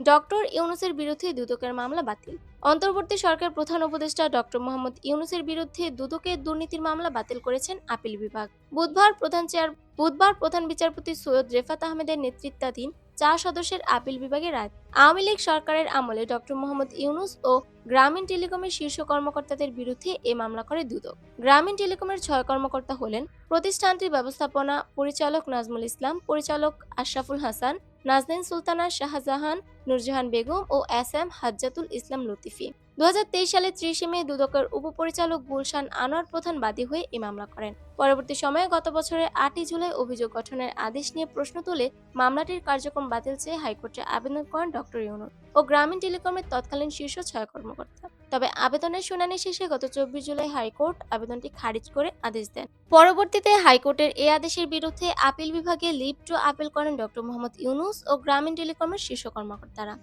Doctor ইউনূসের বিরুদ্ধে দুদকের মামলা বাতিল। অন্তর্বর্তী সরকার প্রধান উপদেষ্টা ডক্টর মোহাম্মদ ইউনূসের বিরুদ্ধে দুদকের দুর্নীতির মামলা বাতিল করেছেন আপিল বিভাগ। বুধবার প্রধান বিচারপতি সৈয়দ রেফাত আহমেদের নেতৃত্বাধীন 4 সদস্যের আপিল বিভাগের রায়। আওয়ামী লীগ সরকারের আমলে ডক্টর মোহাম্মদ ইউনূস ও গ্রামীণ টেলিকমের শীর্ষ কর্মকর্তাদের বিরুদ্ধে এ মামলা করে দুদক। গ্রামীণ টেলিকমের 6 কর্মকর্তা হলেন প্রতিষ্ঠানটির ব্যবস্থাপনা পরিচালক নাজমুল ইসলাম, পরিচালক আশরাফুল হাসান, নাজনীন সুলতানা, শাহজাহান, নূরজাহান বেগম ও এস এম হাজ্জাতুল ইসলাম লতিফি। 2023 সালের 30 মে দুদকের উপপরিচালক গুলশান আনোয়ার প্রধান বাদী হয়ে এই মামলা করেন। পরবর্তী সময়ে গত বছরের 8 জুলাই অভিযোগ গঠনের আদেশ নিয়ে প্রশ্ন তুলে মামলাটির কার্যক্রম বাতিল চেয়ে হাইকোর্টে আবেদন করেন ডক্টর ইউনূস ও গ্রামীণ টেলিকমের তৎকালীন শীর্ষ 6 কর্মকর্তা। তবে আবেদনের শুনানি শেষে গত 24 জুলাই হাইকোর্ট আবেদনটি খারিজ করে আদেশ দেন। পরবর্তীতে হাইকোর্টের এই আদেশের বিরুদ্ধে আপিল বিভাগে লিভ টু আপিল করেন ডক্টর মোহাম্মদ ইউনূস ও গ্রামীণ টেলিকমের শীর্ষ কর্মকর্তারা।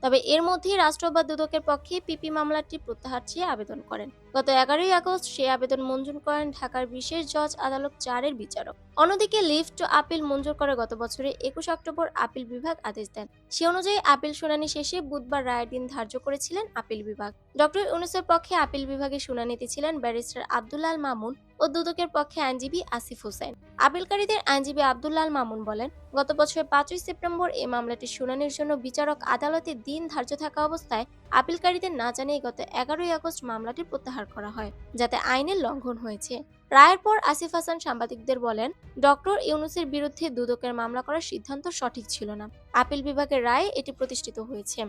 তবে এর মধ্যেই রাষ্ট্র বা দুদকের পক্ষে পিপি মামলাটি প্রত্যাহার চেয়ে আবেদন করেন। গত 11 আগস্ট সেই আবেদন মঞ্জুর করেন ঢাকার বিশেষ জজ আদালত 4-এর বিচারক। অন্যদিকে লিভ টু আপিল মঞ্জুর করে গত বছরের 21 অক্টোবর আপিল বিভাগ আদেশ দেন। সে অনুযায়ী আপিল শুনানি শেষে বুধবার রায়ের দিন ধার্য করেছিলেন আপিল বিভাগ। ডক্টর ইউনূসের পক্ষে আপিল বিভাগে শুনানিতে ছিলেন ব্যারিস্টার আব্দুল্লাহ আল মামুন ও দুদকের পক্ষে আইনজীবী আসিফ হোসেন। আপিলকারীদের আইনজীবী আব্দুল্লাহ আল মামুন বলেন, গত বছরের 5 সেপ্টেম্বর এই মামলাটির শুনানির জন্য বিচারক আদালতে দিন ধার্য থাকা অবস্থায় আপিলকারীদের না জানিয়ে গত 11 আগস্ট মামলাটি প্রত্যাহার করা হয়, যাতে আইনের লঙ্ঘন হয়েছে। রায়ের পর আসিফ হাসান সাংবাদিকদের বলেন, ডক্টর ইউনূসের বিরুদ্ধে দুদকের মামলা করার সিদ্ধান্ত সঠিক ছিল না। আপিল বিভাগের রায়ে এটি প্রতিষ্ঠিত হয়েছে।